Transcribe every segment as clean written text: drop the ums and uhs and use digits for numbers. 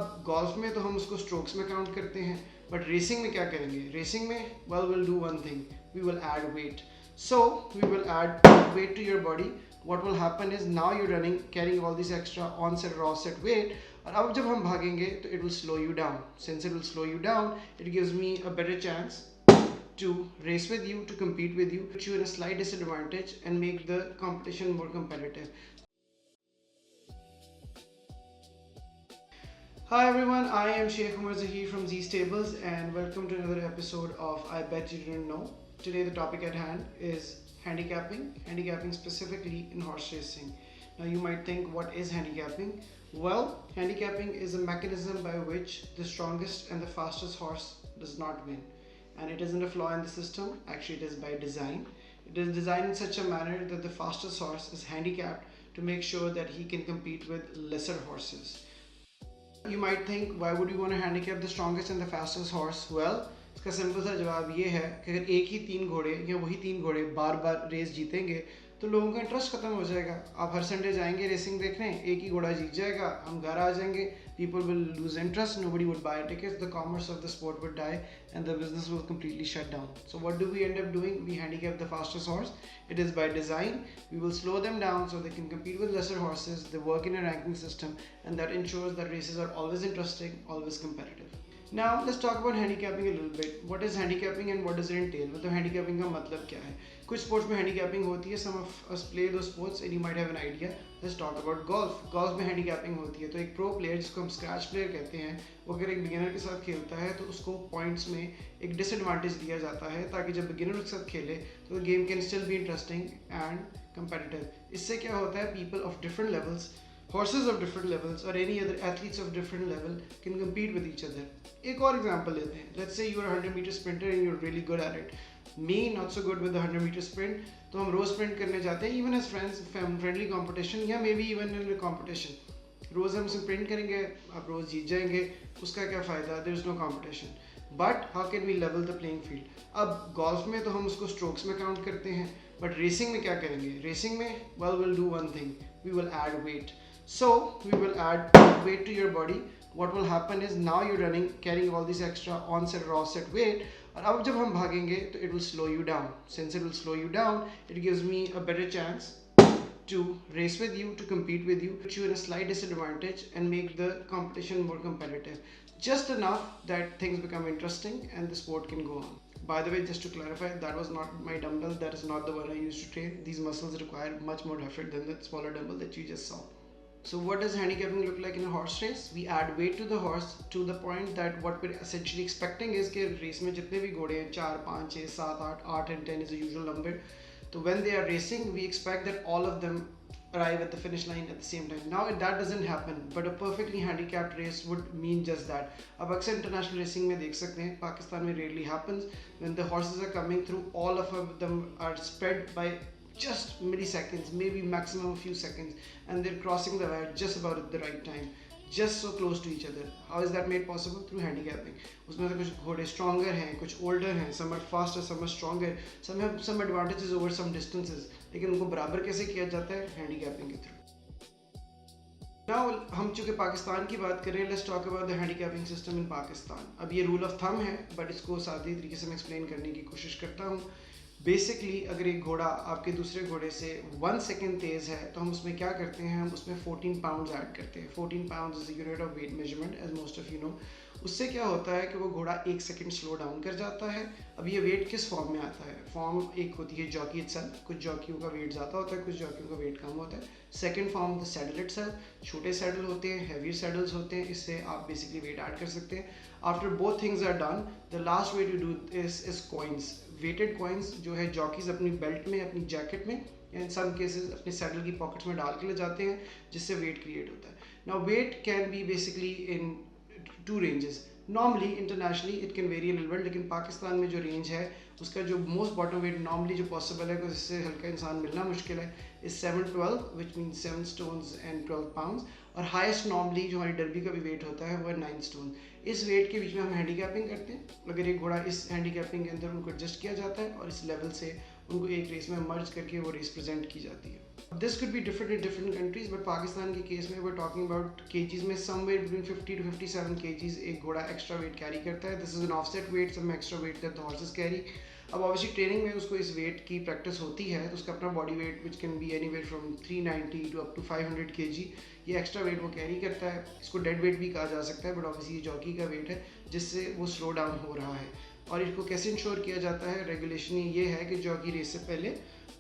Golf में तो हम उसको स्ट्रोक्स में काउंट करते हैं, बट रेसिंग में क्या करेंगे? रेसिंग में will do one thing, we will add weight. So we will add weight to your body. What will happen is now you're running, carrying all this extra onset or offset weight. और अब जब हम भागेंगे तो it will slow you down. Since it will slow you down, it gives me a better chance to race with you, to compete with you, put you in a slight disadvantage and make the competition more competitive. Hi everyone, I am Sheikh Umar Zahir from Z Stables and welcome to another episode of I Bet You Didn't Know. Today the topic at hand is handicapping specifically in horse racing. Now you might think, what is handicapping? Well, handicapping is a mechanism by which the strongest and the fastest horse does not win. And it isn't a flaw in the system, actually it is by design. It is designed in such a manner that the fastest horse is handicapped to make sure that he can compete with lesser horses. You might think, why would you want to handicap the strongest and the fastest horse? Well, इसका simple सा जवाब ये है कि अगर एक ही 3 घोड़े या वही 3 घोड़े बार बार रेस जीतेंगे तो लोगों का इंटरेस्ट खत्म हो जाएगा. आप हर संडे जाएंगे रेसिंग देखने, एक ही घोड़ा जीत जाएगा, हम घर आ जाएंगे, people will lose interest, nobody would buy tickets, the commerce of the sport would die and the business will completely shut down. So what do we end up doing? We handicap the fastest horse. It is by design. We will slow them down so they can compete with lesser horses. They work in a ranking system and that ensures that races are always interesting, always competitive. Now let's talk about handicapping a little bit. What is handicapping and what does it entail? मतलब handicapping का मतलब क्या है? कुछ sports में handicapping होती है. Some of us play those sports and you might have an idea. Let's talk about golf. Golf में handicapping होती है. तो एक pro player जिसको हम scratch player कहते हैं, वो अगर एक beginner के साथ खेलता है तो उसको points में एक disadvantage दिया जाता है ताकि जब beginner उसके साथ खेले तो the game can still be interesting and competitive. इससे क्या होता है? People of different levels, horses of different levels or any other athletes of different level can compete with each other. एक और एग्जांपल लेते हैं. Let's say you are a 100 meter sprinter and you're really good at it. Me not so good with the 100 meter sprint. तो हम रोज sprint करने जाते हैं, even as friends, friendly competition या maybe even in a competition. रोज हम sprint करेंगे, आप रोज जीत जाएंगे, उसका क्या फ़ायदा? There is no competition. But how can we level the playing field? अब गोल्फ में तो हम उसको स्ट्रोक्स में काउंट करते हैं, बट रेसिंग में क्या करेंगे? रेसिंग में we'll do one thing, we will add weight. So we will add weight to your body. What will happen is now you're running, carrying all this extra onset or offset weight. और अब जब हम भागेंगे तो it will slow you down. Since it will slow you down, it gives me a better chance to race with you, to compete with you, put you in a slight disadvantage and make the competition more competitive. Just enough that things become interesting and the sport can go on. By the way, just to clarify, that was not my dumbbell. That is not the one I used to train. These muscles require much more effort than the smaller dumbbell that you just saw. So what does handicapping look like in a horse race? We add weight to the horse to the point that what we're essentially expecting is कि race में जितने भी घोड़े हैं, 4, 5, 6, 7, 8 and 10 is the usual number. So when they are racing, we expect that all of them arrive at the finish line at the same time. Now that doesn't happen, but a perfectly handicapped race would mean just that. अब अक्सर international racing में देख सकते हैं, पाकिस्तान में rarely happens. When the horses are coming through, all of them are spread by just milliseconds, maybe maximum a few seconds, and they're crossing the wire just about at the right time, just so close to each other. How is that made possible? Through handicapping. उसमें से कुछ घोड़े stronger हैं, कुछ older हैं, some are faster, some are stronger, some have some advantages over some distances. लेकिन उनको बराबर कैसे किया जाता है? handicapping के through. Now हम चूँकि पाकिस्तान की बात कर रहे हैं, let's talk about the handicapping system in Pakistan. अब ये rule of thumb है, but इसको सादी तरीके से मैं explain करने की कोशिश करता हूँ. बेसिकली अगर एक घोड़ा आपके दूसरे घोड़े से 1 सेकेंड तेज़ है तो हम उसमें क्या करते हैं? हम उसमें 14 पाउंड्स ऐड करते हैं. 14 pounds is the unit of weight measurement, as most of you know. उससे क्या होता है कि वो घोड़ा 1 सेकेंड स्लो डाउन कर जाता है. अब ये वेट किस फॉर्म में आता है? फॉर्म एक होती है जॉकी इटसेल्फ, कुछ जॉकियों का वेट ज़्यादा होता है, कुछ जॉकियों का वेट कम होता है. Second form the saddle itself, छोटे सैडल होते हैं, हैवियर सैडल्स होते हैं, इससे आप बेसिकली वेट ऐड कर सकते हैं. After both things are done, the last way to do is coins. Weighted coins जो है जॉकीज अपनी बेल्ट में, अपनी जैकेट में या इन सम केसेस अपने सैडल की पॉकेट्स में डाल के ले जाते हैं, जिससे वेट क्रिएट होता है. Now weight can be basically in 2 ranges. Normally internationally it can very little bit, लेकिन पाकिस्तान में जो रेंज है उसका जो मोस्ट बॉटम वेट नॉर्मली जो पॉसिबल है, जिससे हल्का इंसान मिलना मुश्किल है, is 712, which mean 7 stones and 12 pounds. और हाईएस्ट नॉर्मली जो हमारी डर्बी का भी वेट होता है वो है 9 stone. इस वेट के बीच में हम हैंडीकैपिंग करते हैं. अगर एक घोड़ा इस हैंडीकैपिंग के अंदर उनको एडजस्ट किया जाता है और इस लेवल से उनको एक रेस में मर्ज करके वो रेस प्रेजेंट की जाती है. This could be different in different countries, but Pakistan के केस में we are talking about KGs में समवेयर बिटवीन 50 to 57 केजीज एक घोड़ा एक्स्ट्रा वेट कैरी करता है. This is an offset weight, some extra weight that the horses carry. अब obviously training में उसको इस वेट की प्रैक्टिस होती है, तो उसका अपना body weight which can be anywhere from 390 to up to 500 KG, ये एक्स्ट्रा वेट वो कैरी करता है. इसको डेड वेट भी कहा जा सकता है, बट ऑब्वियसली ये जॉकी का वेट है जिससे वो स्लो डाउन हो रहा है. और इसको कैसे इंश्योर किया जाता है, रेगुलेशन ये है कि जॉकी रेस से पहले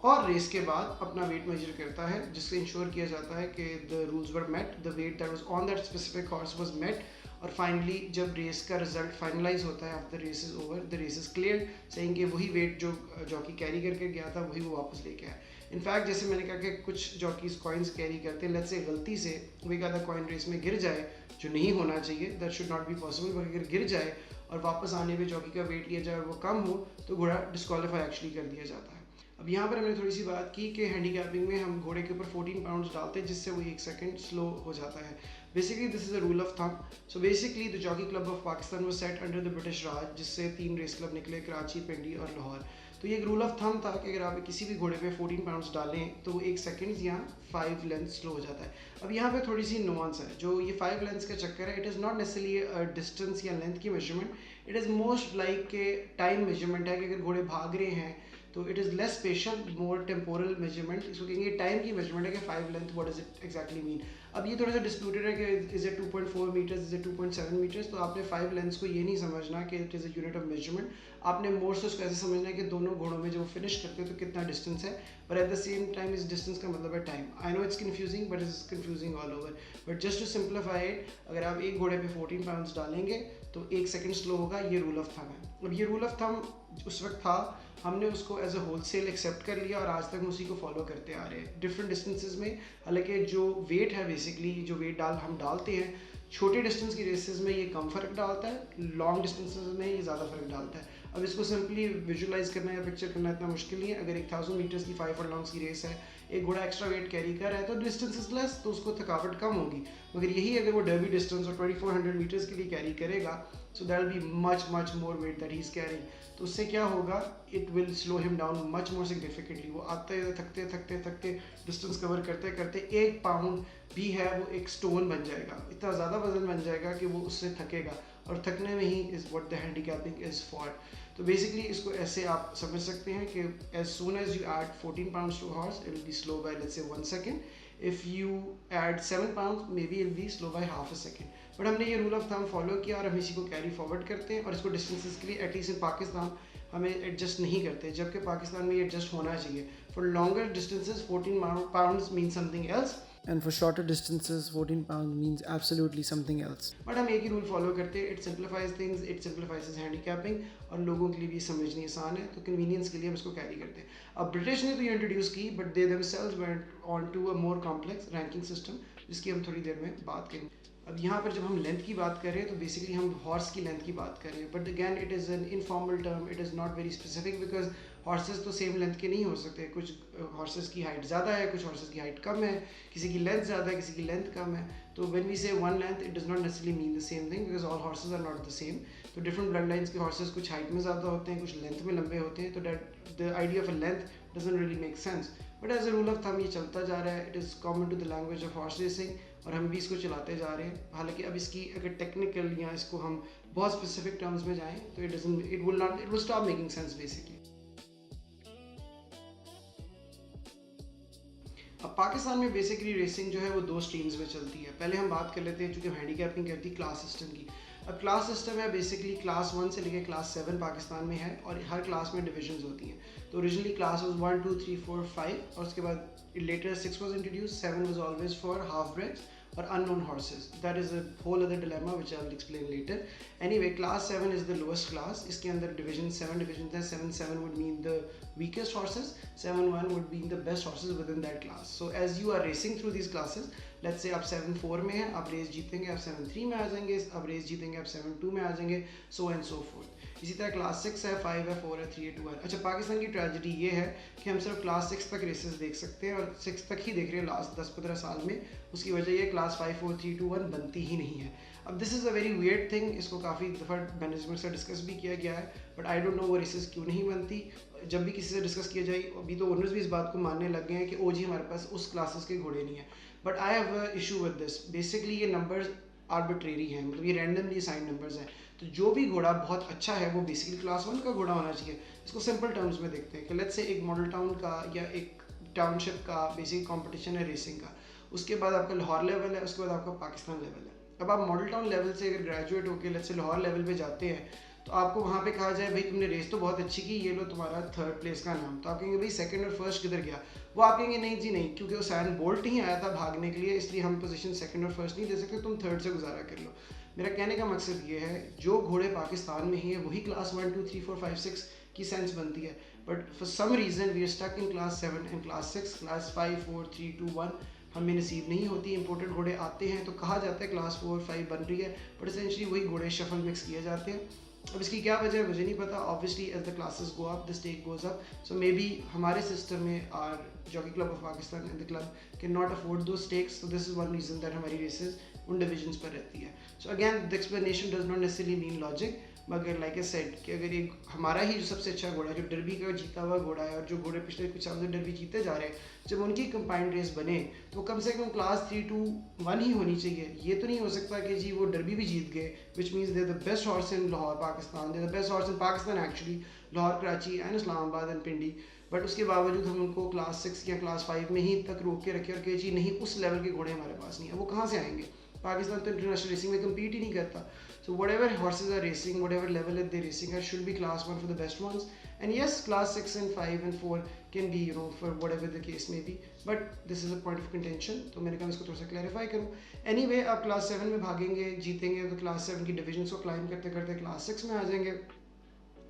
और रेस के बाद अपना वेट मेजर करता है, जिससे इंश्योर किया जाता है कि the rules were met, the weight that was on that specific horse was met. और फाइनली जब रेस का रिजल्ट फाइनलाइज होता है after race is over, the race is clear, saying कि वही वेट जो जॉकी कैरी करके गया था वही वो वापस लेके आया. इनफैक्ट जैसे मैंने कहा कि कुछ जॉकीज कॉइन्स कैरी करते हैं, लेट्स से गलती से वे का कॉइन रेस में गिर जाए, जो नहीं होना चाहिए, that should not be possible, but अगर गिर जाए और वापस आने पे जॉकी का वेट लिया जाए और वो कम हो तो घोड़ा डिस्क्वालीफाई एक्चुअली कर दिया जाता है. अब यहाँ पर हमने थोड़ी सी बात की कि हैंडीकैपिंग में हम घोड़े के ऊपर 14 पाउंड्स डालते हैं जिससे वो 1 सेकंड स्लो हो जाता है. Basically this is a rule of thumb. So basically the jockey club of Pakistan was set under the British Raj, जिससे 3 रेस क्लब निकले, कराची, पिंडी और लाहौर. तो ये एक रूल ऑफ थंब था कि अगर आप किसी भी घोड़े पे 14 पाउंड्स डालें तो वो 1 सेकंड या 5 लेंथ स्लो हो जाता है. अब यहाँ पे थोड़ी सी नुआंस है, जो ये 5 लेंथ्स का चक्कर है, it is not necessarily distance या लेंथ की measurement, it is most like के टाइम मेजरमेंट है कि अगर घोड़े भाग रहे हैं तो it is less spatial, more temporal measurement. इसको कहेंगे टाइम की मेजरमेंट है कि 5 length what does it exactly mean. अब ये थोड़ा सा डिस्प्यूटेड है कि is it 2.4 metres, is it 2.7 metres. तो आपने 5 लेंथ्स को ये नहीं समझना कि it is a unit of measurement. आपने मोर से उसको ऐसे समझना है कि दोनों घोड़ों में जब वो फिनिश करते हैं तो कितना डिस्टेंस है, but at the same time इस डिस्टेंस का मतलब है time. I know it's confusing, but it's confusing all over. But just to simplify it, अगर आप एक घोड़े पे 14 पाउंड्स डालेंगे तो 1 सेकंड स्लो होगा, ये रूल ऑफ थंब है. अब ये रूल ऑफ थंब उस वक्त था, हमने उसको एज अ होलसेल एक्सेप्ट कर लिया और आज तक हम उसी को फॉलो करते आ रहे हैं डिफरेंट डिस्टेंसेज में. हालांकि जो वेट है, बेसिकली जो वेट हम डालते हैं, छोटे डिस्टेंस की रेसेस में ये कम फ़र्क डालता है, लॉन्ग डिस्टेंसेज में ये ज़्यादा फ़र्क डालता है. अब इसको सिंपली विजुलाइज करना या पिक्चर करना इतना मुश्किल नहीं है. अगर 1000 मीटर्स की 5 फर्लॉन्ग्स की रेस है, एक घोड़ा एक्स्ट्रा वेट कैरी कर रहा है तो डिस्टेंस इज लेस, तो उसको थकावट कम होगी. मगर यही अगर वो डर्बी डिस्टेंस और 2400 मीटर्स के लिए कैरी करेगा, so that will be much more weight that he is carrying. तो उससे क्या होगा, it will slow him down much more significantly. वो आते थकते डिस्टेंस कवर करते करते 1 पाउंड भी है वो एक स्टोन बन जाएगा, इतना ज़्यादा वजन बन जाएगा कि वो उससे थकेगा, और थकने में ही is what the handicapping is for. तो बेसिकली इसको ऐसे आप समझ सकते हैं कि as soon as you add 14 pounds to horse, it will be slow by let's say 1 second. If you add 7 pounds, maybe it will be slow by half a second. But हमने ये rule of thumb follow किया और हम इसी को carry forward करते हैं, और इसको डिस्टेंसेस के लिए एटलीस्ट इन पाकिस्तान हमें एडजस्ट नहीं करते, जबकि पाकिस्तान में ये एडजस्ट होना चाहिए. For longer distances 14 pounds mean something else, and for shorter distances 14 pounds means absolutely something else. But हम एक ही रूल फॉलो करते हैं, it simplifies things, it simplifies handicapping, और लोगों के लिए भी समझनी आसान है, तो कन्वीनियंस के लिए हम इसको कैरी करते हैं. अब ब्रिटिश ने तो ये इंट्रोड्यूस की, but they themselves went on to a more complex ranking system, जिसकी हम थोड़ी देर में बात करेंगे. अब यहाँ पर जब हम लेंथ की बात कर रहे हैं तो बेसिकली हम हॉर्स की लेंथ की बात कर रहे हैं, but again it is an informal term, it is not very specific, because horses तो सेम लेंथ के नहीं हो सकते. कुछ हॉर्सेस की हाइट ज़्यादा है, कुछ हॉर्सेस की हाइट कम है, किसी की लेंथ ज़्यादा है, किसी की लेंथ कम है. तो when we say one length, it does not necessarily mean the same thing, because all horses are not the same. तो डिफरेंट ब्लड लाइन्स के हॉर्सेस कुछ हाइट में ज़्यादा होते हैं, कुछ लेंथ में लंबे होते हैं, तो that the idea of a length doesn't really make sense. But as a rule of thumb ये चलता जा रहा है, it is common to the language of horse racing, और हम भी इसको चलाते जा रहे हैं. हालांकि अब इसकी अगर टेक्निकल या इसको हम बहुत स्पेसिफिक टर्म्स में जाएं तो it will stop making sense basically. अब पाकिस्तान में बेसिकली रेसिंग जो है वो 2 स्ट्रीम्स में चलती है. पहले हम बात कर लेते हैं, चूँकि हैंडीकैपिंग करती है, क्लास सिस्टम की. अब क्लास सिस्टम है बेसिकली क्लास 1 से लेकर क्लास 7 पाकिस्तान में है, और हर क्लास में डिविजन्स होती हैं. तो ओरिजिनली क्लास वाज 1 2 3 4 5, और उसके बाद later 6 was introduce. 7 was always for half breds or unknown horses. That is a whole other dilemma which I will explain later. Anyway, class 7 is the lowest class. इसके अंदर division 7 divisions हैं. 7 would mean the weakest horses. 7 would be the best horses within that class. So as you are racing through these classes, let's say आप 7-4 में हैं, आप race जीतेंगे, आप 7-3 में आ जाएंगे, आप रेस जीतेंगे, आप 7-2 में आ जाएंगे, so and so forth. इसी तरह क्लास 6 है, 5 है, 4 है, 3 है, 2 है. अच्छा, पाकिस्तान की ट्रेजेडी ये है कि हम सिर्फ क्लास 6 तक रेसेस देख सकते हैं, और 6 तक ही देख रहे हैं लास्ट 10-15 साल में. उसकी वजह ये क्लास 5 4 3 2 1 बनती ही नहीं है. अब this is a very weird thing, इसको काफ़ी दफ़ा मैनेजमेंट से डिस्कस भी किया गया है, बट आई डोंट नो वो रेसेस क्यों नहीं बनती। जब भी किसी से डिस्कस किया जाए, अभी तो ओनर्स भी इस बात को मानने लग गए हैं कि ओ जी हमारे पास उस क्लासेस के घोड़े नहीं है। But I have a issue with this. Basically ये नंबर्स आर्बिट्रेरी हैं, मतलब ये रैंडमली असाइंड नंबर्स हैं। तो जो भी घोड़ा बहुत अच्छा है वो बेसिकली क्लास 1 का घोड़ा होना चाहिए। इसको सिंपल टर्म्स में देखते हैं कि लेट्स से एक मॉडल टाउन का या एक टाउनशिप का बेसिक कंपटीशन है रेसिंग का, उसके बाद आपका लाहौर लेवल है, उसके बाद आपका पाकिस्तान लेवल है। अब आप मॉडल टाउन लेवल से अगर ग्रेजुएट होकर लेट्स से लाहौर लेवल पे जाते हैं, तो आपको वहाँ पे कहा जाए भाई तुमने रेस तो बहुत अच्छी की, ये लो तुम्हारा 3rd प्लेस का नाम। तो आप कहेंगे भाई 2nd और 1st किधर गया? वो आप कहेंगे नहीं जी नहीं, क्योंकि उसैन बोल्ट ही आया था भागने के लिए, इसलिए हम पोजीशन 2nd और 1st नहीं दे सकते, तुम 3rd से गुजारा कर लो। मेरा कहने का मकसद ये है, जो घोड़े पाकिस्तान में ही है वही क्लास 1 2 3 4 5 6 की सेंस बनती है। But for some reason we are stuck in class 7 and class 6, class 5 4 3 2 1 हमें नसीब नहीं होती। इंपोर्टेड घोड़े आते हैं तो कहा जाता है क्लास 4 5 बन रही है, बट एसेंशली वही घोड़े शफल मिक्स किए जाते हैं। अब इसकी क्या वजह है मुझे नहीं पता। Obviously as the classes go up the stake goes up, so maybe हमारे सिस्टम में are jockey club of Pakistan and the club can not afford दो stakes, so this is one reason that हमारी races उन divisions पर रहती है। So again the explanation does not necessarily mean logic, मगर like I said कि अगर ये हमारा ही जो सबसे अच्छा घोड़ा है, जो डर्बी का जीता हुआ घोड़ा है, और जो घोड़े पिछले कुछ साल से डर्बी जीते जा रहे हैं, जब उनकी कंबाइंड रेस बने तो कम से कम क्लास 3 2 1 ही होनी चाहिए। ये तो नहीं हो सकता कि जी वो डर्बी भी जीत गए, which means they the best horse in Lahore Pakistan, they the best horse in Pakistan actually, Lahore Karachi and Islamabad and Pindi, but उसके बावजूद हम उनको क्लास 6 या क्लास 5 में ही तक रोक के रखे और कि जी नहीं उस लेवल के घोड़े हमारे पास नहीं है। वो कहाँ से आएंगे? पाकिस्तान तो इंटरनेशनल रेसिंग में कम्पीट ही नहीं करता। So whatever horses are racing, whatever level that they're racing at, should be class 1 for the best ones. And yes, class 6 and 5 and 4 can be, for whatever the case may be. But this is a point of contention. तो मैंने कहा इसको थोड़ा सा clarify करूँ। Anyway, आप class 7 में भागेंगे, जीतेंगे, तो क्लास 7 की डिविजन को क्लाइम करते करते क्लास 6 में आ जाएंगे।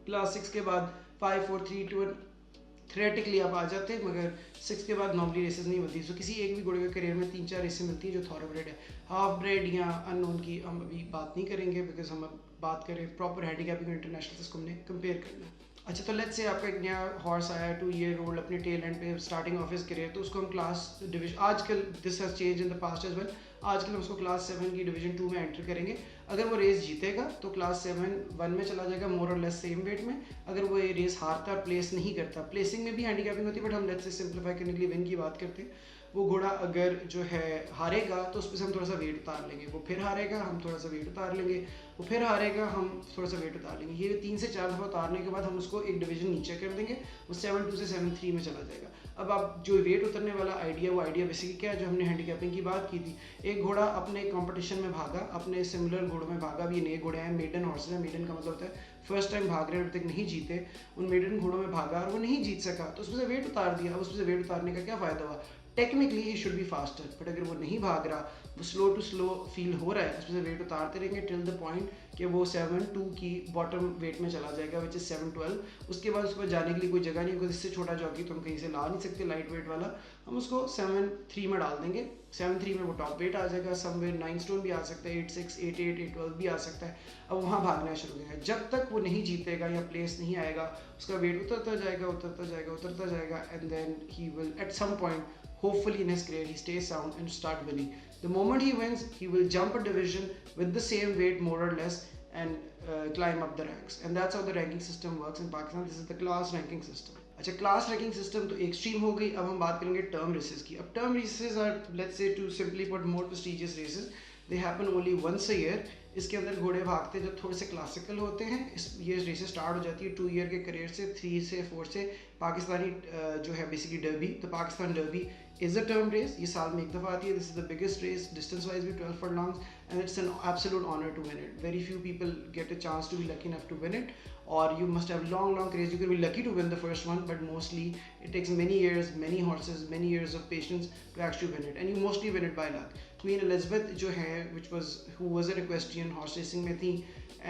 क्लास 6 के बाद 5 4 3 2 थ्रेटिकली आप आ जाते हैं, मगर 6 के बाद नॉर्मली रेसेस नहीं मिलती। सो किसी एक भी घोड़े के करियर में 3-4 रेसें मिलती है जो थॉरोब्रेड है। हाफ ब्रेड या अननोन की हम अभी बात नहीं करेंगे, बिकॉज हम अब बात करें प्रॉपर हैंडीकैपिंग इंटरनेशनल, इसको हमने कंपेयर करना है। अच्छा, तो लेट्स से आपका एक नया हॉर्स आया 2 ईयर ओल्ड अपने टेल एंड पे स्टार्टिंग ऑफ हिज करियर, तो उसको हम क्लास डिवीजन, आजकल this has change in the past as well, आजकल हम उसको क्लास 7 की डिवीजन 2 में एंटर करेंगे। अगर वो रेस जीतेगा तो क्लास 7 1 में चला जाएगा, मोर और लेस सेम वेट में। अगर वो ये रेस हारता और प्लेस नहीं करता, प्लेसिंग में भी हैंडीकैपिंग होती है, बट हम लेट्स से सिंप्लीफाई करने के लिए विन की बात करते हैं। वो घोड़ा अगर जो है हारेगा तो उस पर से हम थोड़ा सा वेट उतार लेंगे, वो फिर हारेगा हम थोड़ा सा वेट उतार लेंगे, वो फिर हारेगा हम थोड़ा सा वेट उतार लेंगे। ये 3 से 4 दफ़ा उतारने के बाद हम उसको एक डिवीजन नीचे कर देंगे, वो 7-2 से 7-3 में चला जाएगा। अब आप जो वेट उतरने वाला आइडिया, वो आइडिया बेसिकली क्या है, जो हमने हैंडीकैपिंग की बात की थी। एक घोड़ा अपने कंपटीशन में भागा, अपने सिमिलर घोड़ों में भागा, भी नए घोड़े हैं, मेडन हॉर्सेज हैं, मेडन का मतलब होता है फर्स्ट टाइम भाग रहे हैं, अभी तक नहीं जीते, उन मेडन घोड़ों में भागा और वो नहीं जीत सका, तो उसमें से वेट उतार दिया। अब उसमें से वेट उतारने का क्या फ़ायदा हुआ? Technically he should be faster, but अगर वो नहीं भाग रहा, वो स्लो टू स्लो फील हो रहा है, उसमें से वेट उतारते रहेंगे टिल द पॉइंट कि वो 7-2 की बॉटम वेट में चला जाएगा, विच इज़ 7-12। उसके बाद उसके बाद जाने के लिए कोई जगह नहीं, क्योंकि इससे छोटा जॉकी तो हम कहीं से ला नहीं सकते लाइट वेट वाला, हम उसको 7-3 में डाल देंगे। 7-3 में वो टॉप वेट आ जाएगा, समवेयर 9 स्टोन भी आ सकता है, 8-6 8-8 8-12 भी आ सकता है। अब वहाँ भागना शुरू करेगा, जब तक वो नहीं जीतेगा या प्लेस नहीं आएगा, उसका वेट उतरता जाएगा उतरता जाएगा उतरता जाएगा, and then he will at some point, hopefully in his career, he stays sound and start winning. The moment he wins, he will jump a division with the same weight more or less and climb up the ranks. And that's how the ranking system works in Pakistan. This is the class ranking system. अच्छा, class ranking system तो extreme हो गई। अब हम बात करेंगे term races की। अब term races are, let's say to simply put, more prestigious races. They happen only once a year. इसके अंदर घोड़े भागते जो थोड़े से क्लासिकल होते हैं। ये रेसेस स्टार्ट हो जाती है 2 ईयर के करियर से, 3 से 4 से पाकिस्तानी जो है बेसिकली डर्बी, तो Pakistan derby is a term race, ये साल में एक दफ़ा आती है। This is the biggest race, distance wise भी 12 furlongs, and it's an absolute honour to win it. Very few people get a chance to be lucky enough to win it, or you must have long craze. You can be lucky to win the first one, but mostly it takes many years, many horses, many years of patience to actually win it, and you mostly win it by luck. Queen Elizabeth जो है, who was an equestrian, horse racing में थी,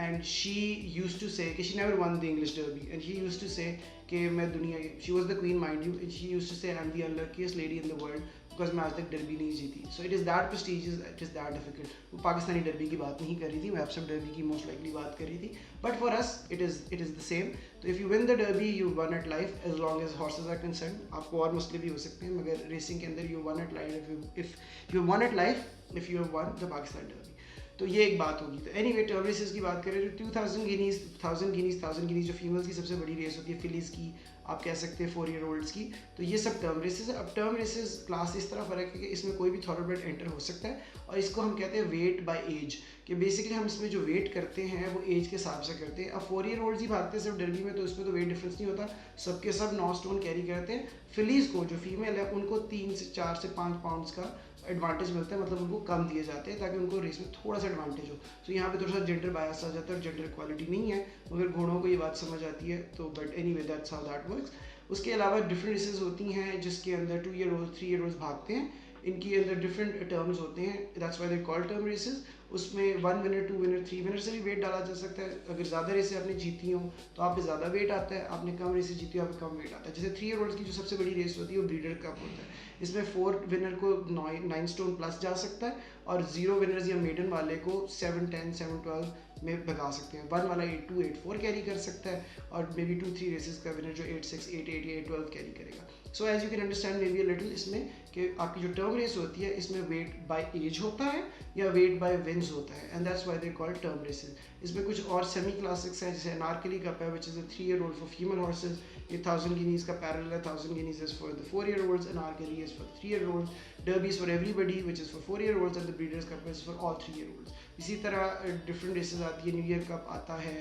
and she used to say कि she never won the English Derby, and she used to say कि मैं दुनिया, she was the queen mind you, and she used to say I'm the unluckiest lady in the world because मैं आज तक derby नहीं जीती। So it is that prestigious, it is that difficult. वो Pakistani derby की बात नहीं कर रही थी, वो एब्सोल्यूट डर्बी की मोस्ट लाइकली बात कर रही थी, but for us it is the same. तो if you win the derby, you won at life, as long as horses are concern. आपको और मसले भी हो सकते हैं, मगर रेसिंग के अंदर you won at life, if you won at life, if you have one the Pakistan derby. तो ये एक बात होगी। तो एनीवे टर्म रेसेस की बात करें तो 1000 गिनीज जो फीमेल्स की सबसे बड़ी रेस होती है, फिलीज की आप कह सकते हैं 4 ईयर ओल्ड्स की, तो ये सब टर्म रेसेस है। अब टर्म रेसेस क्लास इस तरह फ़र्क है कि इसमें कोई भी थॉरोब्रेड एंटर हो सकता है, और इसको हम कहते हैं वेट बाय एज, कि बेसिकली हम इसमें जो वेट करते हैं वो एज के हिसाब से करते हैं। अब 4 ईयर ओल्ड्स ही भागते हैं सिर्फ डरबी में, तो इसमें तो वेट डिफरेंस नहीं होता, सबके सब 9 स्टोन कैरी करते हैं। फिलीज़ को जो फीमेल है उनको 3 से 4 से 5 पाउंड्स का एडवांटेज मिलता है, मतलब उनको कम दिए जाते हैं ताकि उनको रेस में थोड़ा सा एडवांटेज हो। तो यहाँ पे थोड़ा सा जेंडर बायस आ जाता है, और जेंडर इक्वालिटी नहीं है, मगर घोड़ों को ये बात समझ आती है। तो but anyway that's how that works. उसके अलावा डिफरेंट रेसेस होती हैं जिसके अंदर 2 ईयर ओल्ड 3 ईयर ओल्ड भागते हैं, इनकी अंदर डिफरेंट टर्म्स होते हैं, that's why they called term races. उसमें 1 विनर 2 विनर 3 विनर से भी वेट डाला जा सकता है। अगर ज़्यादा रेसें आपने जीती हो तो आप पे ज़्यादा वेट आता है, आपने कम रेसें जीती हो आप पे कम वेट आता है। जैसे 3 ईयर ओल्ड की जो सबसे बड़ी रेस होती है वो ब्रीडर कप होता है, इसमें 4 विनर को 9 स्टोन प्लस जा सकता है, और 0 विनर्स या मेडन वाले को 7 10 7 12 में भगा सकते हैं। 1 वाला 8 2 8 4 कैरी कर सकता है, और मे बी 2 3 रेसेस का विनर जो 8 6 8 8 8 12 कैरी करेगा। So as you can understand maybe a little इसमें कि आपकी जो टर्म रेस होती है इसमें वेट बाय एज होता है या वेट बाय विन्स होता है, and that's why they called term races. इसमें कुछ और सेमी क्लासिक्स हैं, जैसे अनारकली कप है which is a 3 year old for female horses, ये 1000 गिनीज का पैरेलल है। 1000 Guinness is for the 4 year olds, Anarkali is for 3 year olds, derby is for everybody which is for 4 year olds, and the breeders cup is for all 3 year olds. इसी तरह different races आती है, new year cup आता है,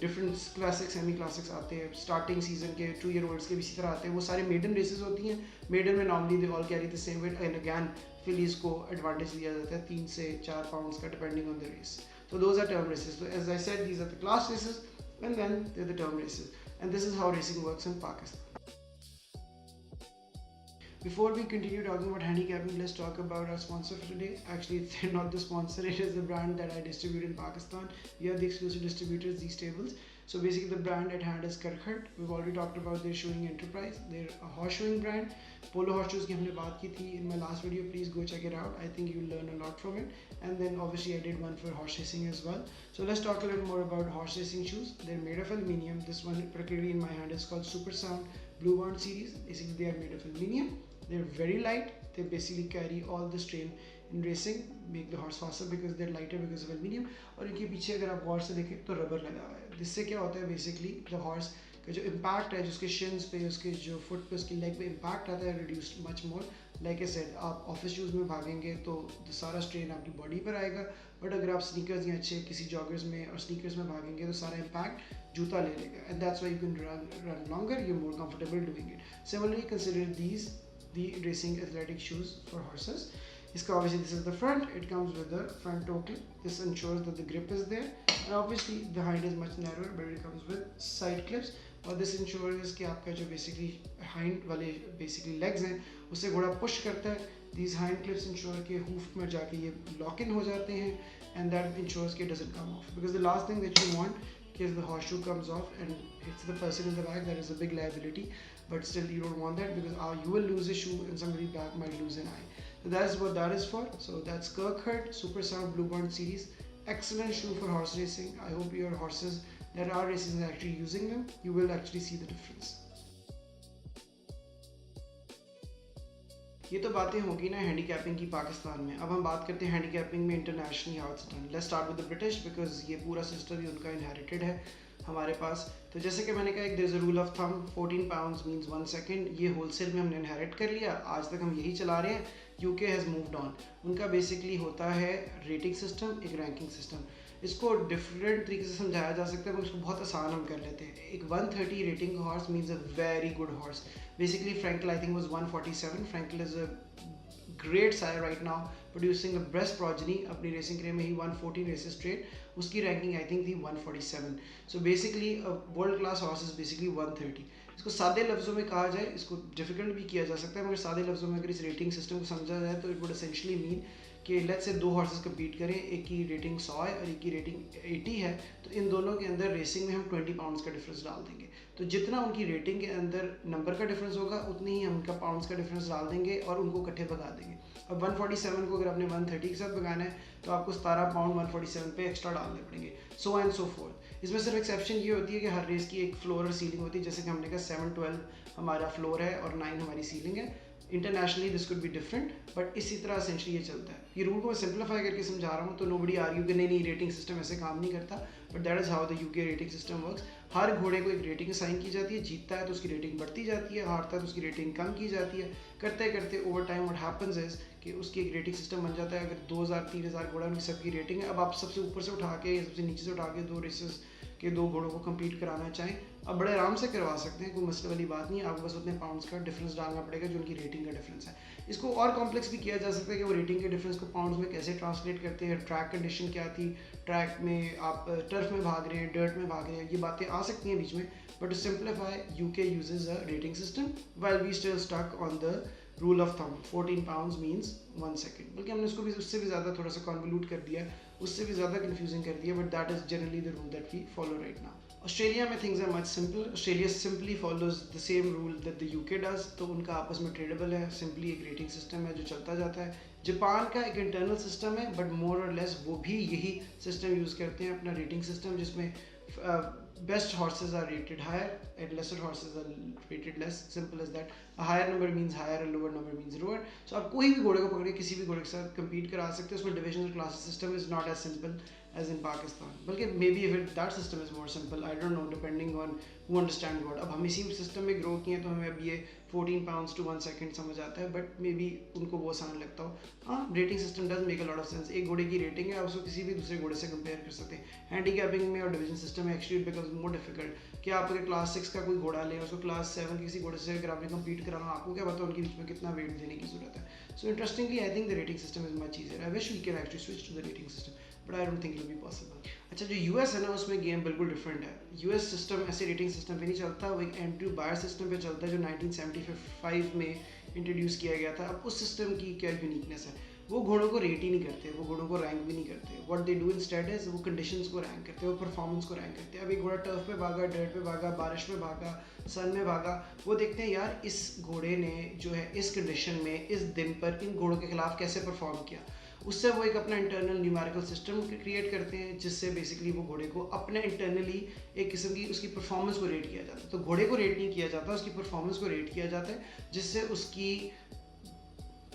different classics semi classics आते हैं, starting season के 2 year olds के भी इसी तरह आते हैं। वो सारे मेडन रेसेस होती हैं। मेडन में normally they all carry the same weight, and again fillies को एडवांटेज दिया जाता है 3 से 4 पाउंड्स का depending on the race. So those are term races. So as I said, these are the class races, and then they're the term races. And this is how racing works in Pakistan. Before we continue talking about handicapping, let's talk about our sponsor for today. Actually, they're not the sponsor, it is the brand that I distribute in Pakistan. We are the exclusive distributors, these tables. So basically the brand at hand is Karkhat. We've already talked about their shoeing enterprise. They're a horse shoeing brand. Polo horse shoes की हमने बात की थी in my last video. Please go check it out. I think you'll learn a lot from it. And then obviously I did one for horse racing as well. So let's talk a little more about horse racing shoes. They're made of aluminium. This one particularly in my hand is called Super Sound Blue Bond series. Basically they are made of aluminium. They're very light. They basically carry all the strain in racing, make the horse faster because they're lighter because of aluminium. और इनके पीछे अगर आप गौर से देखें तो rubber लगा हुआ है, जिससे क्या होता है बेसिकली द हॉर्स का जो इम्पैक्ट है, जिसके शिन्स पे, उसके जो फुट पे, उसकी लेग पे इम्पैक्ट आता है, reduced much more. Like I said, आप ऑफिस शूज़ में भागेंगे तो सारा स्ट्रेन आपकी बॉडी पर आएगा, बट अगर आप स्नीकर्स या अच्छे किसी जॉगर्स में और स्नीकर्स में भागेंगे तो सारा इम्पैक्ट जूता ले लेगा, and that's why you can run longer, you more comfortable doing it. Similarly consider these the racing athletic shoes for horses. Iska obviously this is the front. It comes with the front toe clip. This ensures that the grip is there, and obviously the hind is much narrower, but it comes with side clips. और this ensures कि आपका जो basically hind वाले basically legs हैं उसे घोड़ा push करता है. These hind clips ensure कि hoof में जाके ये lock in हो जाते हैं, and that ensures कि it doesn't come off, because the last thing that you want is the horseshoe comes off and hits the person in the back. That is a big liability, but still you don't want that, because you will lose a shoe and somebody back might lose an eye. So that's what that is for. So that's Kirkheart Super Sound Blue Bond series. Excellent shoe for horse racing. I hope your horses that are racing are actually using them. You will actually see the difference. ये तो बातें होगी ना handicapping की पाकिस्तान में। अब हम बात करते हैं हैंडीकैपिंग में internationally how it's done. Let's start with the British, because ये पूरा सिस्टम ही उनका इनहेरिटेड है हमारे पास। तो जैसे कि मैंने कहा, एक there is a rule of thumb, 14 pounds means 1 second. ये होलसेल में हमने इनहेरिट कर लिया, आज तक हम यही चला रहे हैं। UK has moved on. उनका बेसिकली होता है रेटिंग सिस्टम, एक रैंकिंग सिस्टम। इसको डिफरेंट तरीके से समझाया जा सकता है, मगर उसको बहुत आसान हम कर लेते हैं। एक 130 rating horse means a very good horse. Basically Frankel I think was 147। Frankel is a great sire right now, producing a best progeny. अपनी रेसिंग करियर में ही 114 रेसेस स्ट्रेट, उसकी रैंकिंग आई थिंक थी 147। So basically world class horse is basically 130। इसको सादे लफ्ज़ों में कहा जाए, इसको डिफिकल्ट भी किया जा सकता है, मगर सादे लफ्ज़ों में अगर इस रेटिंग सिस्टम को समझा जाए तो इट वुड एसेंशियली मीन कि लेट्स से 2 हॉर्सेस कम्पीट करें, एक की रेटिंग 100 है और एक की रेटिंग 80 है, तो इन दोनों के अंदर रेसिंग में हम 20 पाउंड्स का डिफरेंस डाल देंगे। तो जितना उनकी रेटिंग के अंदर नंबर का डिफरेंस होगा, उतनी ही हम उनका पाउंड्स का डिफरेंस डाल देंगे और उनको इकट्ठे भगा देंगे। अब 147 को अगर आपने 130 के साथ भगाना है तो आपको 17 पाउंड 147 पे एक्स्ट्रा डालने पड़ेंगे, सो एंड सो फोर्थ। इसमें सिर्फ एक्सेप्शन ये होती है कि हर रेस की एक फ्लोर और सीलिंग होती है। जैसे कि हमने कहा 7 12 हमारा फ्लोर है और 9 हमारी सीलिंग है। Internationally this could be different, but इसी तरह एसेंशली ये चलता है। ये रूल को मैं सिंप्लीफाई करके समझा रहा हूँ, तो नोबडी आर्ग्यू कि नहीं रेटिंग सिस्टम ऐसे काम नहीं करता, but that is how the UK rating system works. हर घोड़े को एक रेटिंग असाइन की जाती है, जीतता है तो उसकी रेटिंग बढ़ती जाती है, हारता है तो उसकी रेटिंग कम की जाती है। करते करते over time what happens is कि उसकी एक रेटिंग सिस्टम बन जाता है। अगर 2000-3000 घोड़ा उनकी सबकी रेटिंग है, अब आप सबसे ऊपर से उठा के सबसे नीचे से उठा के दो रेसेस के दो घोड़ों को compete कराना चाहें, अब बड़े आराम से करवा सकते हैं, कोई मसले वाली बात नहीं है। आपको बस उतने पाउंड्स का डिफरेंस डालना पड़ेगा जो उनकी रेटिंग का डिफरेंस है। इसको और कॉम्प्लेक्स भी किया जा सकता है कि वो रेटिंग के डिफरेंस को पाउंड्स में कैसे ट्रांसलेट करते हैं, ट्रैक कंडीशन क्या थी, ट्रैक में आप टर्फ में भाग रहे हैं, डर्ट में भाग रहे हैं, ये बातें आ सकती हैं बीच में। But to simplify, UK uses a rating system while we still stuck on the rule of thumb 14 pounds means 1 second. बल्कि हमने उसको भी उससे भी ज़्यादा थोड़ा सा कॉन्वल्यूट कर दिया, उससे भी ज़्यादा कन्फ्यूजिंग कर दिया, but that is generally the rule that we follow right now. Australia में things are much simple. Australia simply follows the same rule that the UK does, तो उनका आपस में ट्रेडेबल है, सिंपली एक रेटिंग सिस्टम है जो चलता जाता है। जापान का एक इंटरनल सिस्टम है, बट मोर और लेस वो भी यही सिस्टम यूज़ करते हैं, अपना रेटिंग सिस्टम, जिसमें best horses are rated higher and lesser horses are rated less, simple as that. A higher number means higher, a lower number means lower. So आप कोई भी घोड़े को पकड़े किसी भी घोड़े के साथ compete करा सकते हैं। उसमें divisional class system is not as simple as in Pakistan, बल्कि maybe if that system is more simple, I don't know, depending on who understand what। अब हम इसी सिस्टम में ग्रो किए तो हमें अब ये 14 pounds to 1 second समझ आता है, बट मे बी उनको वो आसान लगता हो। हाँ, rating system does make a lot of sense. एक घोड़े की रेटिंग है, आप उसको किसी भी दूसरे घोड़े से कंपेयर कर सकते हैं। हैंडीकैपिंग में और डिवीजन सिस्टम में एक्चुअली बिकॉज मोर डिफिकल्ट कि आप अगर क्लास 6 का कोई घोड़ा लें, उसको क्लास 7 किसी घोड़े से अगर आपने कम्पीट कराना, आपको क्या पता उनके बीच में कितना वेट देने की जरूरत है। So interestingly I think the rating system is much easier. I wish we can actually switch to the rating system, but I don't think it will be possible. अच्छा, जो यूएस है ना, उसमें गेम बिल्कुल डिफरेंट है। US system ऐसे rating system पे नहीं चलता, वो एक एंड्रयू बायर सिस्टम पे चलता है जो 1975 में इंट्रोड्यूस किया गया था। अब उस सिस्टम की क्या यूनिकनेस है, वो घोड़ों को रेट ही नहीं करते, वो घोड़ों को रैंक भी नहीं करते। What they do instead is वो कंडीशंस को रैंक करते हैं, वो परफॉर्मेंस को रैंक करते हैं। अब एक घोड़ा टर्फ पे भागा, डर्ट पे भागा, बारिश में भागा, सन में भागा, वो देखते हैं यार इस घोड़े ने जो है इस कंडीशन में इस दिन पर इन घोड़ों के खिलाफ कैसे परफॉर्म किया। उससे वो एक अपना इंटरनल न्यूमेरिकल सिस्टम क्रिएट करते हैं, जिससे बेसिकली वो घोड़े को अपने इंटरनली एक किस्म की उसकी परफॉर्मेंस को रेट किया जाता है। तो घोड़े को रेट नहीं किया जाता, उसकी परफॉर्मेंस को रेट किया जाता है, जिससे उसकी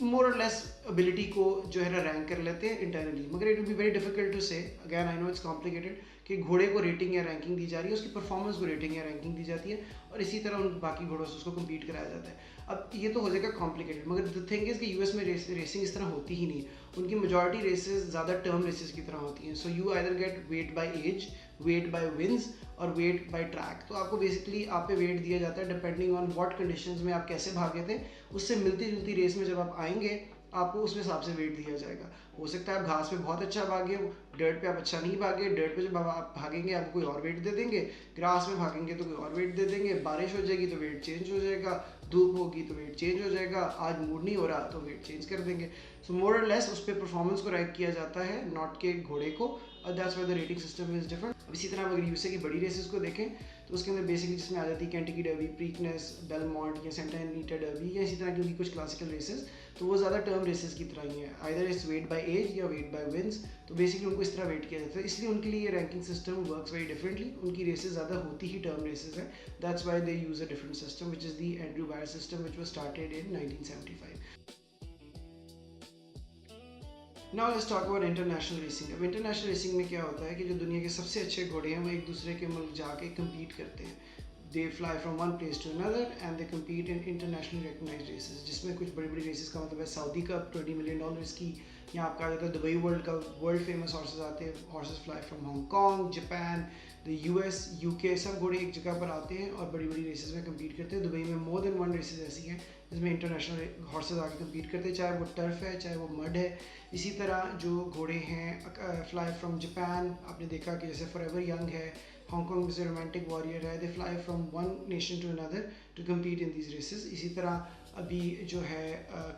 मोर और लेस एबिलिटी को जो है ना रैंक कर लेते हैं इंटरनली। मगर it will be very difficult to say, again I know it's complicated, कि घोड़े को रेटिंग या रैंकिंग दी जा रही है, उसकी परफॉर्मेंस को रेटिंग या रैंकिंग दी जाती है, और इसी तरह उन बाकी घोड़ों से उसको कम्पीट कराया जाता है। अब ये तो हो जाएगा कॉम्प्लिकेटेड, मगर द थिंग इज़ कि यूएस में रेसिंग इस तरह होती ही नहीं। उनकी मेजॉरिटी रेसेस ज़्यादा टर्म रेसेस की तरह होती हैं। So you either get weight by age, weight by wins और वेट बाय ट्रैक। तो आपको बेसिकली आप पे वेट दिया जाता है डिपेंडिंग ऑन व्हाट कंडीशंस में आप कैसे भागे थे। उससे मिलती जुलती रेस में जब आप आएंगे, आपको उस हिसाब से वेट दिया जाएगा। हो सकता है आप घास पे बहुत अच्छा भागे हो, डर्ट पे आप अच्छा नहीं भागे, डर्ट पे जब आप भागेंगे आपको कोई और वेट दे देंगे, ग्रास में भागेंगे तो कोई और वेट दे देंगे, बारिश हो जाएगी तो वेट चेंज हो जाएगा, धूप होगी तो वेट चेंज हो जाएगा, आज मूड नहीं हो रहा तो वेट चेंज कर देंगे। सो मोर और लेस उस पर परफॉर्मेंस को रैंक किया जाता है, नॉट के घोड़े को, और that's why the rating system is different. अब इसी तरह अगर यूएसए की बड़ी रेसेस को देखें तो उसके अंदर बेसिकली जिसमें आ जाती है केंटकी डर्बी, प्रीकनेस, बेलमॉन्ट या सेंटा एनीटा डर्बी या इसी तरह की कुछ क्लासिकल रेसेस, तो वो ज़्यादा टर्म रेसेस की तरह ही है, either it's weight by age या वेट बाय विंस। तो बेसिकली उनको इस तरह वेट किया जाता है, इसलिए उनके लिए ये ranking system works very differently. उनकी रेसेस ज़्यादा होती ही टर्म रेसेस है, that's why they use a different system which is the Andrew Beyer system which was started in 1975। Now let's talk about international racing. अब international racing में क्या होता है कि जो दुनिया के सबसे अच्छे घोड़े हैं वो एक दूसरे के मुल्क जाके कम्पीट करते हैं। They fly from one place to another and they compete in international recognised races, जिसमें कुछ बड़ी बड़ी रेसेस का मतलब है सऊदी कप $20 मिलियन की, यहाँ आपका आ जाता है Dubai World cup, world famous horses आते हैं, horses fly from Hong Kong, Japan, the US, UK, सब घोड़े एक जगह पर आते हैं और बड़ी बड़ी रेसेस में कम्पीट करते हैं। दुबई में मोर देन वन रेसेस ऐसी हैं जिसमें इंटरनेशनल हॉर्सेस आके कम्पीट करते हैं, चाहे वो टर्फ है चाहे वो मड है। इसी तरह जो घोड़े हैं फ्लाई फ्रॉम जापान, आपने देखा कि जैसे फॉरएवर यंग है, हांगकॉन्ग में से रोमांटिक वॉरियर है, they fly from one nation to another to compete in these races. इसी तरह अभी जो है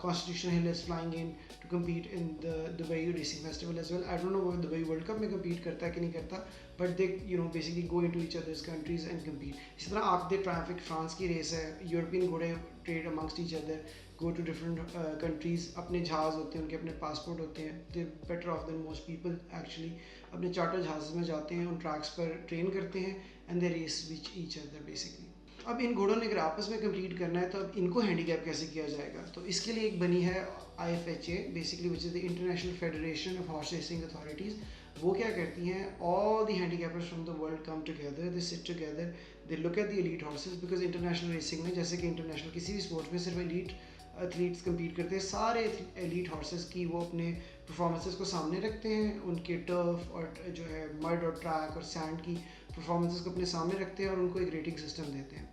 Constitution Hill is flying in to compete in the Dubai racing festival as well. I don't know वो Dubai World Cup में compete करता है कि नहीं करता, but they basically go into each others countries and compete. इसी तरह Arc de Triomphe France की रेस है, यूरोपियन घोड़े trade amongst each other, go to different countries, अपने जहाज़ होते हैं, उनके अपने पासपोर्ट होते हैं, they better off than most people actually, अपने चार्टर जहाज़ में जाते हैं, उन ट्रैक्स पर ट्रेन करते हैं and they race with each other basically. अब इन घोड़ों ने अगर आपस में कम्पीट करना है तो अब इनको हैंडीकैप कैसे किया जाएगा, तो इसके लिए एक बनी है IFHA basically which is the international federation of horse racing authorities. वो क्या करती हैं, all the handicappers from the world come together, they sit together, they look at the elite horses, because international racing में जैसे कि international किसी भी sports में सिर्फ एलीट एथलीट्स कम्पीट करते हैं, सारे एलीट हॉर्सेस की वो अपने परफॉर्मेंसेस को सामने रखते हैं, उनके टर्फ और जो है मड और ट्रैक और सैंड की परफॉर्मेंसेस को अपने सामने रखते हैं और उनको एक रेटिंग सिस्टम देते हैं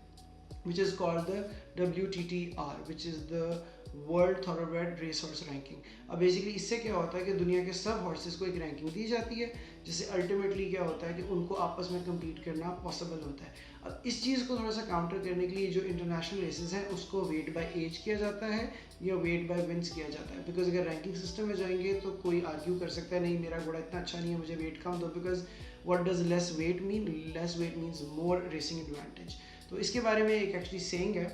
which is called the WTTR, which is the World Thoroughbred Racehorse Ranking। अब बेसिकली इससे क्या होता है कि दुनिया के सब हॉर्सेस को एक रैंकिंग दी जाती है, जिससे अल्टीमेटली क्या होता है कि उनको आपस में कम्पीट करना पॉसिबल होता है। अब इस चीज़ को थोड़ा सा काउंटर करने के लिए जो इंटरनेशनल रेसेस हैं उसको वेट बाय एज किया जाता है या वेट बाय विंस किया जाता है, बिकॉज अगर रैंकिंग सिस्टम में जाएंगे तो कोई आर्ग्यू कर सकता है नहीं मेरा घोड़ा इतना अच्छा नहीं है, मुझे वेट कम दो, because what does less weight mean, less weight means more racing advantage. तो इसके बारे में एक एक्चुअली सेइंग है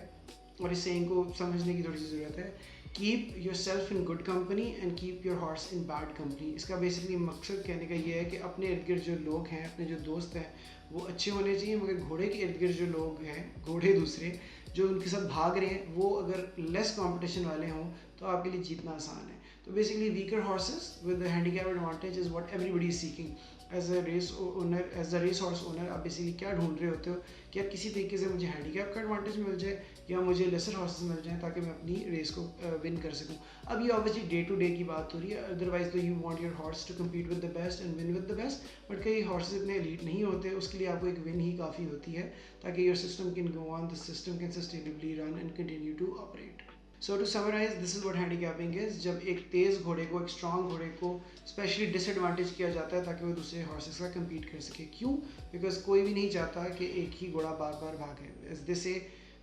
और इस सेइंग को समझने की थोड़ी सी ज़रूरत है, keep your self in good company and keep your horse in bad company. इसका बेसिकली मकसद कहने का ये है कि अपने इर्द गिर्द जो लोग हैं, अपने जो दोस्त हैं वो अच्छे होने चाहिए, मगर घोड़े के इर्द गिर्द जो लोग हैं, घोड़े दूसरे जो उनके साथ भाग रहे हैं, वो अगर लेस कंपटीशन वाले हों तो आपके लिए जीतना आसान है। तो basically weaker horses with the handicap advantage is what everybody is seeking as a race owner, as a race horse owner. आप बेसिकली क्या ढूंढ रहे होते हो कि आप किसी तरीके से मुझे हैंडीकैप का एडवांटेज मिल जाए या मुझे लेसर हॉर्सेस मिल जाए ताकि मैं अपनी रेस को विन कर सकूं। अब ये ऑब्वियसली डे टू डे की बात हो रही है, अदरवाइज तो you want your horse to compete with the best and win with the best, but कई हॉर्सेस इतने एलीट नहीं होते, उसके लिए आपको एक विन ही काफ़ी होती है ताकि your system can go on, the system can sustainably run and continue to operate. So to summarise, this is what handicapping is, जब एक तेज़ घोड़े को, एक स्ट्रॉन्ग घोड़े को स्पेशली डिसएडवांटेज किया जाता है ताकि वो दूसरे हॉर्सेस का कम्पीट कर सके। क्यों? बिकॉज कोई भी नहीं चाहता कि एक ही घोड़ा बार बार भागे। एज दे से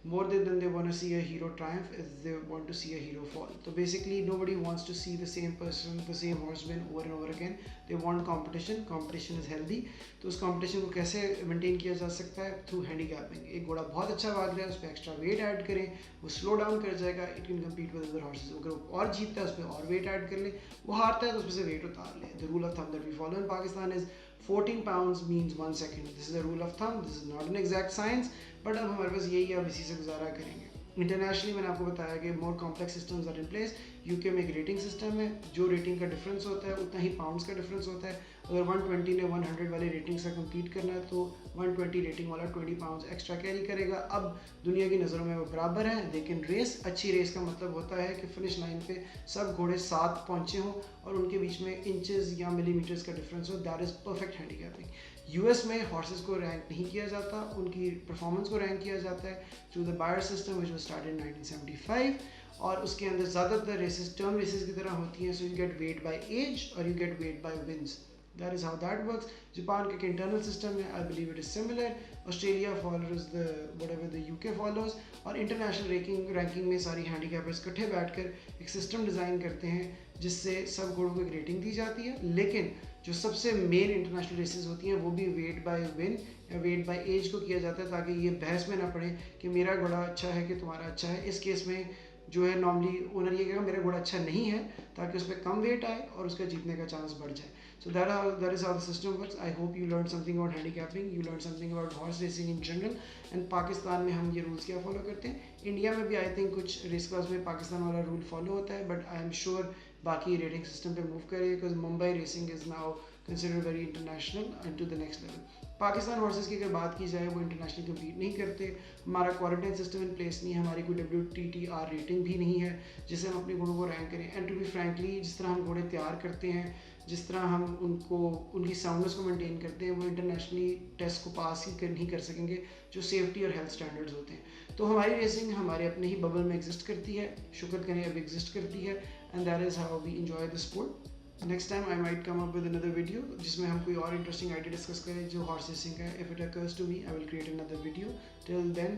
more than they want to see a hero triumph is they want to see a hero fall. So basically nobody wants to see the same person, the same horse win over and over again. They want competition. Competition is healthy. तो उस competition को कैसे maintain किया जा सकता है? Through handicapping। एक घोड़ा बहुत अच्छा भाग रहा है, उस पर extra weight add करें, वो slow down कर जाएगा, it can compete with other horses। अगर वो और जीतता है उस पर और weight add कर ले, वो हारता है तो उस पर से weight उतार ले। The rule of thumb that we follow in Pakistan is 14 pounds means 1 second. This is a rule of thumb. This is not an exact science, but अब हमारे पास यही है, अब इसी से गुजारा करेंगे। इंटरनेशनली मैंने आपको बताया कि more complex systems are in place. UK में एक रेटिंग सिस्टम है, जो रेटिंग का डिफरेंस होता है उतना ही पाउंड्स का डिफरेंस होता है। अगर 120 ने 100 वाले रेटिंग से कम्पीट करना है तो 120 रेटिंग वाला 20 पाउंड्स एक्स्ट्रा कैरी करेगा। अब दुनिया की नज़रों में वो बराबर हैं, लेकिन रेस, अच्छी रेस का मतलब होता है कि फिनिश लाइन पे सब घोड़े साथ पहुँचे हों और उनके बीच में इंचेस या मिलीमीटर्स का डिफरेंस हो। That is perfect handicapping. US में हॉर्सेस को रैंक नहीं किया जाता, उनकी परफॉर्मेंस को रैंक किया जाता है through the Beyer system which was started in 1975, और उसके अंदर ज़्यादातर रेसेस टर्म रेसेस की तरह होती हैं। So you get weight by age और you get weight by wins. That is how that works. Japan का इंटरनल सिस्टम है, I believe it is similar. Australia follows the whatever the UK follows, और international ranking में सारी हैंडीकैपर्स इकट्ठे बैठकर एक system design करते हैं जिससे सब घोड़ों को एक रेटिंग दी जाती है। लेकिन जो सबसे मेन इंटरनेशनल रेसेस होती हैं वो भी वेट बाय विन या वेट बाय एज को किया जाता है, ताकि ये बहस में ना पड़े कि मेरा घोड़ा अच्छा है कि तुम्हारा अच्छा है। इस केस में जो है नॉर्मली ओनर ये कहेगा मेरा घोड़ा अच्छा नहीं है, ताकि उस पर कम वेट आए और उसका जीतने का चांस बढ़ जाए। सो that is how the system works. I hope you learned something about handicapping, you learned something about horse racing in general, and Pakistan में हम ये रूल्स क्या फॉलो करते हैं। इंडिया में भी आई थिंक कुछ रेस क्लास में पाकिस्तान वाला रूल फॉलो होता है, बट आई एम श्योर बाकी रेटिंग सिस्टम पे मूव करें, because Mumbai racing is now considered very international and to the next level. Pakistan horses की अगर बात की जाए, वो इंटरनेशनल कम्पीट नहीं करते, हमारा क्वारंटाइन सिस्टम इन प्लेस नहीं है, हमारी कोई WTTR रेटिंग भी नहीं है जिससे हम अपने घोड़ों को रैंक करें। एंड टू बी फ्रैंकली, जिस तरह हम घोड़े तैयार करते हैं, जिस तरह हम उनको उनकी साउंडनेस को मेंटेन करते हैं, वो इंटरनेशनली टेस्ट को पास ही नहीं कर सकेंगे जो सेफ्टी और हेल्थ स्टैंडर्ड्स होते हैं। तो हमारी रेसिंग हमारे अपने ही बबल में एग्जिस्ट करती है, शुक्र करें अब एग्जिस्ट करती है, and that is how we enjoy the sport. Next time I might come up with another video जिसमें हम कोई और इंटरेस्टिंग आइडिया डिस्कस करें जो हॉर्स रेसिंग का है। If it occurs to me I will create another video. Till then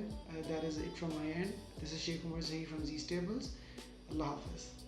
that is it from my end. This is Sheikh Umar Zahi from G stables. अल्लाह हाफिज़।